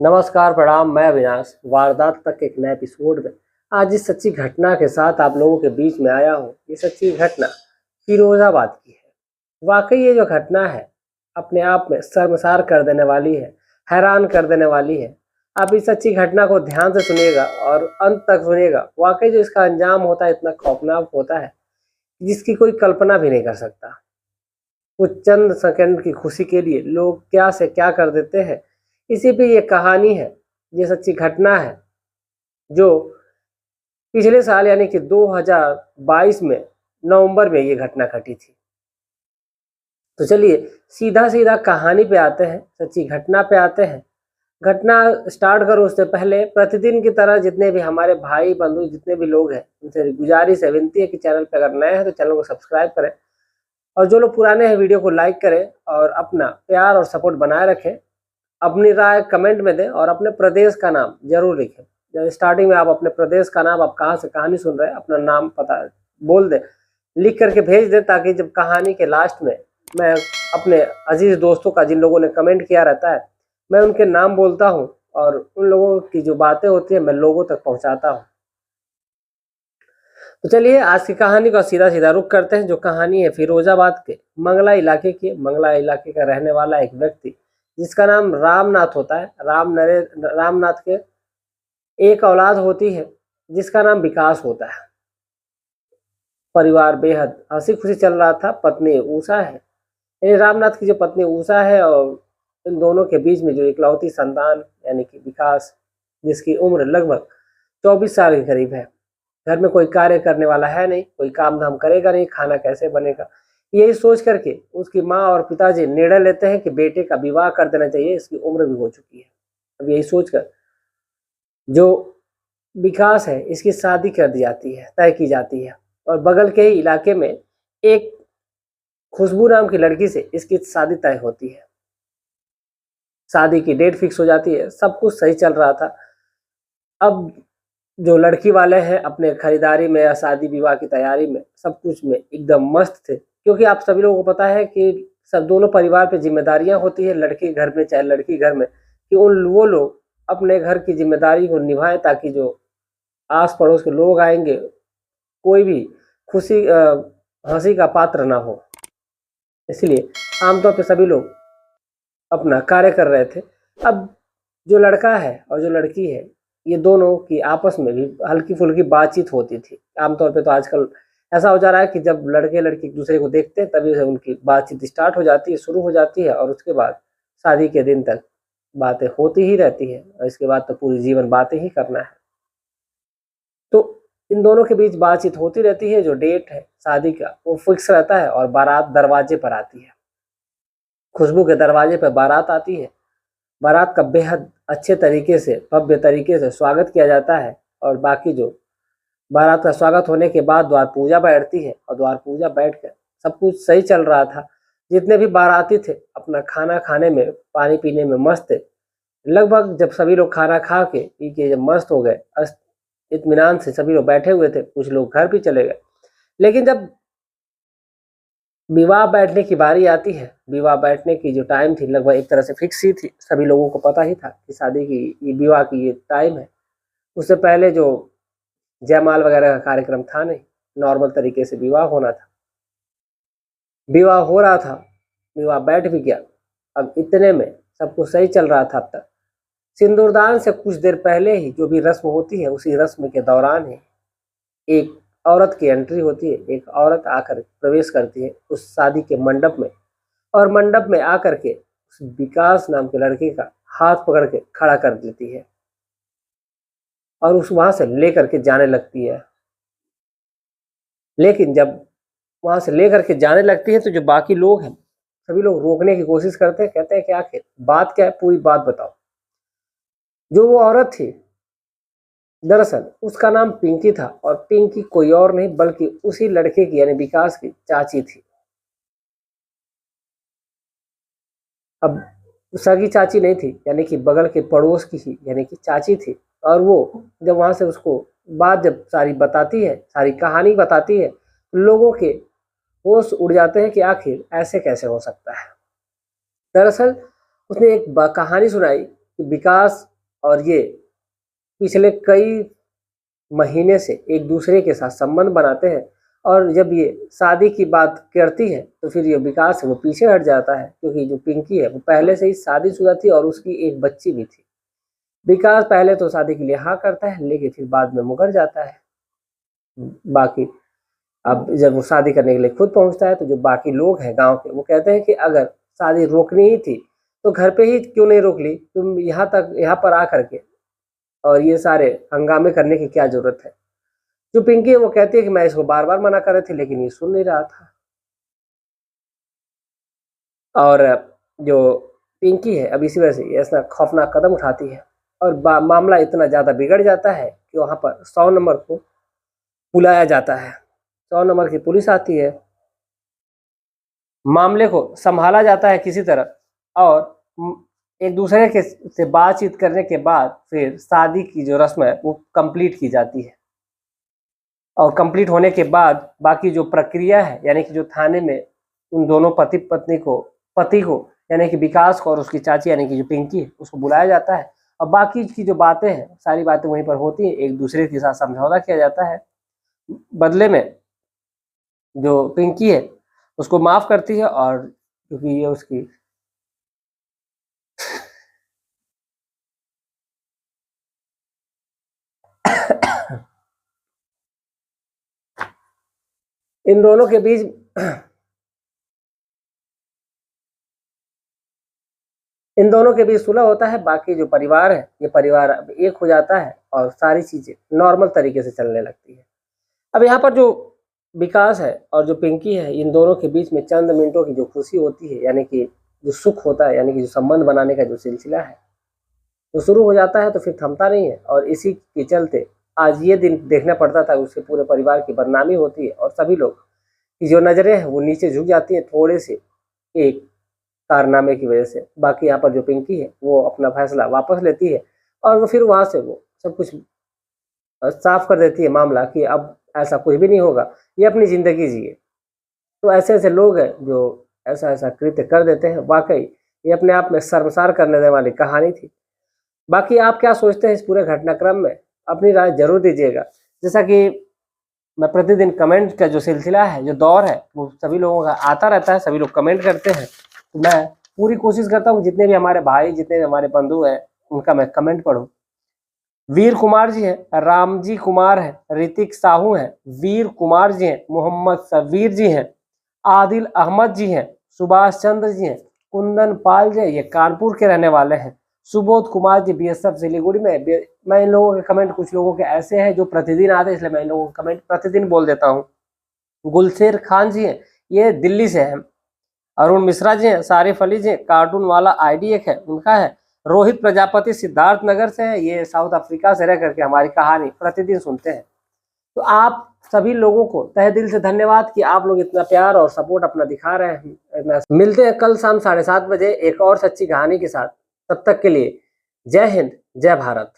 नमस्कार, प्रणाम। मैं अविनाश वारदात तक एक नए एपिसोड में आज इस सच्ची घटना के साथ आप लोगों के बीच में आया हूँ। ये सच्ची घटना फिरोजाबाद की है। वाकई ये जो घटना है अपने आप में शर्मसार कर देने वाली है, हैरान कर देने वाली है। आप इस सच्ची घटना को ध्यान से सुनिएगा और अंत तक सुनिएगा। वाकई जो इसका अंजाम होता है इतना खौफनाक होता है जिसकी कोई कल्पना भी नहीं कर सकता। कुछ चंद सेकंड की खुशी के लिए लोग क्या से क्या कर देते हैं। इसी पे ये कहानी है, ये सच्ची घटना है जो पिछले साल यानी कि 2022 में नवंबर में ये घटना घटी थी। तो चलिए सीधा सीधा कहानी पे आते हैं, सच्ची घटना पे आते हैं। घटना स्टार्ट करो उससे पहले प्रतिदिन की तरह जितने भी हमारे भाई बंधु जितने भी लोग हैं उनसे गुजारिश है, विनती है कि चैनल पे अगर नए हैं तो चैनल को सब्सक्राइब करें और जो लोग पुराने हैं वीडियो को लाइक करें और अपना प्यार और सपोर्ट बनाए रखें। अपनी राय कमेंट में दें और अपने प्रदेश का नाम जरूर लिखें। जब स्टार्टिंग में आप अपने प्रदेश का नाम, आप कहाँ से कहानी सुन रहे हैं, अपना नाम पता बोल दें, लिख करके भेज दें, ताकि जब कहानी के लास्ट में मैं अपने अजीज दोस्तों का, जिन लोगों ने कमेंट किया रहता है, मैं उनके नाम बोलता हूँ और उन लोगों की जो बातें होती है मैं लोगों तक पहुँचाता हूँ। तो चलिए आज की कहानी का सीधा सीधा रुख करते हैं। जो कहानी है फिरोजाबाद के मंगला इलाके की। मंगला इलाके का रहने वाला एक व्यक्ति जिसका नाम रामनाथ होता है। रामनाथ के एक औलाद होती है जिसका नाम विकास होता है। परिवार बेहद हंसी खुशी चल रहा था। पत्नी उषा है, यानी रामनाथ की जो पत्नी उषा है, और इन दोनों के बीच में जो इकलौती संतान यानी कि विकास, जिसकी उम्र लगभग 24 साल के करीब है। घर में कोई कार्य करने वाला है नहीं, कोई काम धाम करेगा नहीं, खाना कैसे बनेगा, यही सोच करके उसकी माँ और पिताजी निर्णय लेते हैं कि बेटे का विवाह कर देना चाहिए, इसकी उम्र भी हो चुकी है। अब यही सोचकर जो विकास है इसकी शादी कर दी जाती है, तय की जाती है। और बगल के ही इलाके में एक खुशबू नाम की लड़की से इसकी शादी तय होती है। शादी की डेट फिक्स हो जाती है, सब कुछ सही चल रहा था। अब जो लड़की वाले हैं अपने खरीदारी में या शादी विवाह की तैयारी में, सब कुछ में एकदम मस्त थे, क्योंकि आप सभी लोगों को पता है कि सब दोनों परिवार पे जिम्मेदारियां होती है, लड़के घर में चाहे लड़की घर में, कि वो लोग अपने घर की जिम्मेदारी को निभाएं, ताकि जो आस पड़ोस के लोग आएंगे कोई भी खुशी हंसी का पात्र ना हो। इसलिए आमतौर पे सभी लोग अपना कार्य कर रहे थे। अब जो लड़का है और जो लड़की है, ये दोनों की आपस में भी हल्की फुल्की बातचीत होती थी। आमतौर पे तो आजकल ऐसा हो जा रहा है कि जब लड़के लड़की एक दूसरे को देखते हैं तभी से उनकी बातचीत स्टार्ट हो जाती है, शुरू हो जाती है, और उसके बाद शादी के दिन तक बातें होती ही रहती है, और इसके बाद तो पूरी जीवन बातें ही करना है। तो इन दोनों के बीच बातचीत होती रहती है। जो डेट है शादी का वो फिक्स रहता है और बारात दरवाजे पर आती है। खुशबू के दरवाजे पर बारात आती है। बारात का बेहद अच्छे तरीके से, भव्य तरीके से स्वागत किया जाता है। और बाकी जो बारात का स्वागत होने के बाद द्वार पूजा बैठती है, और द्वार पूजा बैठ कर सब कुछ सही चल रहा था। जितने भी बाराती थे अपना खाना खाने में, पानी पीने में मस्त थे। लगभग जब सभी लोग खाना खा के पी के जब मस्त हो गए, इत्मीनान से सभी लोग बैठे हुए थे, कुछ लोग घर भी चले गए। लेकिन जब विवाह बैठने की बारी आती है, विवाह बैठने की जो टाइम थी लगभग एक तरह से फिक्स ही थी, सभी लोगों को पता ही था कि शादी की, ये विवाह की ये टाइम है। उससे पहले जो जयमाल वगैरह का कार्यक्रम था नहीं, नॉर्मल तरीके से विवाह होना था। विवाह हो रहा था, विवाह बैठ भी गया। अब इतने में सब कुछ सही चल रहा था। अब तक सिंदूरदान से कुछ देर पहले ही जो भी रस्म होती है, उसी रस्म के दौरान ही एक औरत की एंट्री होती है। एक औरत आकर प्रवेश करती है उस शादी के मंडप में, और मंडप में आकर के उस विकास नाम के लड़के का हाथ पकड़ के खड़ा कर देती है और उस वहां से लेकर के जाने लगती है। लेकिन जब वहां से लेकर के जाने लगती है तो जो बाकी लोग हैं सभी लोग रोकने की कोशिश करते हैं, कहते हैं कि आखिर बात क्या है, पूरी बात बताओ। जो वो औरत थी, दरअसल उसका नाम पिंकी था, और पिंकी कोई और नहीं बल्कि उसी लड़के की यानी विकास की चाची थी। अब सगी चाची नहीं थी, यानी कि बगल के पड़ोस की ही यानी कि चाची थी। और वो जब वहां से उसको बात जब सारी बताती है, सारी कहानी बताती है, लोगों के होश उड़ जाते हैं कि आखिर ऐसे कैसे हो सकता है। दरअसल उसने एक कहानी सुनाई कि विकास और ये पिछले कई महीने से एक दूसरे के साथ संबंध बनाते हैं, और जब ये शादी की बात करती है तो फिर ये विकास है वो पीछे हट जाता है, क्योंकि जो पिंकी है वो पहले से ही शादीशुदा थी और उसकी एक बच्ची भी थी। विकास पहले तो शादी के लिए हाँ करता है, लेकिन फिर बाद में मुकर जाता है। बाकी अब जब वो शादी करने के लिए खुद पहुंचता है तो जो बाकी लोग हैं गांव के, वो कहते हैं कि अगर शादी रोकनी ही थी तो घर पे ही क्यों नहीं रोक ली, तुम यहाँ पर आ करके और ये सारे हंगामे करने की क्या जरूरत है। जो पिंकी है वो कहती है कि मैं इसको बार बार मना कर रही थी लेकिन ये सुन नहीं रहा था। और जो पिंकी है अब इसी वजह से ऐसा खौफनाक कदम उठाती है और मामला इतना ज़्यादा बिगड़ जाता है कि वहाँ पर 100 नंबर को बुलाया जाता है। 100 नंबर की पुलिस आती है, मामले को संभाला जाता है किसी तरह, और एक दूसरे के से बातचीत करने के बाद फिर शादी की जो रस्म है वो कंप्लीट की जाती है। और कंप्लीट होने के बाद बाकी जो प्रक्रिया है, यानी कि जो थाने में उन दोनों पति को यानी कि विकास को और उसकी चाची यानी कि जो पिंकी है उसको बुलाया जाता है, और बाकी की जो बातें हैं सारी बातें वहीं पर होती हैं। एक दूसरे के साथ समझौता किया जाता है, बदले में जो पिंकी है उसको माफ करती है, और क्योंकि ये उसकी इन दोनों के बीच सुलह होता है। बाकी जो परिवार है ये परिवार अब एक हो जाता है और सारी चीजें नॉर्मल तरीके से चलने लगती है। अब यहाँ पर जो विकास है और जो पिंकी है, इन दोनों के बीच में चंद मिनटों की जो खुशी होती है, यानी कि जो सुख होता है, यानी कि जो संबंध बनाने का जो सिलसिला है वो शुरू हो जाता है तो फिर थमता नहीं है। और इसी के चलते आज ये दिन देखना पड़ता था, उसके पूरे परिवार की बदनामी होती है और सभी लोग की जो नजरें हैं वो नीचे झुक जाती हैं थोड़े से एक कारनामे की वजह से। बाकी यहाँ पर जो पिंकी है वो अपना फैसला वापस लेती है और वो फिर वहाँ से वो सब कुछ साफ कर देती है मामला, कि अब ऐसा कुछ भी नहीं होगा, ये अपनी ज़िंदगी जिए। तो ऐसे ऐसे लोग हैं जो ऐसा ऐसा कृत्य कर देते हैं। वाकई ये अपने आप में शर्मसार करने देने वाली कहानी थी। बाकी आप क्या सोचते हैं इस पूरे घटनाक्रम में, अपनी राय जरूर दीजिएगा। जैसा कि मैं प्रतिदिन कमेंट का जो सिलसिला है, जो दौर है, वो सभी लोगों का आता रहता है, सभी लोग कमेंट करते हैं, तो मैं पूरी कोशिश करता हूँ जितने भी हमारे भाई, जितने भी हमारे बंधु हैं, उनका मैं कमेंट पढ़ूँ। वीर कुमार जी हैं, रामजी कुमार हैं, ऋतिक साहू हैं, वीर कुमार जी हैं, मोहम्मद सबीर जी हैं, आदिल अहमद जी हैं, सुभाष चंद्र जी हैं, कुंदन पाल जी हैं, ये कानपुर के रहने वाले हैं, सुबोध कुमार जी BSF सिलीगुड़ी में। मैं इन लोगों के कमेंट, कुछ लोगों के ऐसे हैं जो प्रतिदिन आते हैं, इसलिए मैं इन लोगों के कमेंट प्रतिदिन बोल देता हूँ। गुलशेर खान जी हैं, ये दिल्ली से हैं। अरुण मिश्रा जी हैं, सारिफ अली जी हैं, कार्टून वाला ID एक है उनका है। रोहित प्रजापति सिद्धार्थ नगर से है, ये साउथ अफ्रीका से रह करके हमारी कहानी प्रतिदिन सुनते हैं। तो आप सभी लोगों को तहे दिल से धन्यवाद कि आप लोग इतना प्यार और सपोर्ट अपना दिखा रहे हैं। मिलते हैं कल शाम 7:30 बजे एक और सच्ची कहानी के साथ। तब तक के लिए जय हिंद, जय भारत।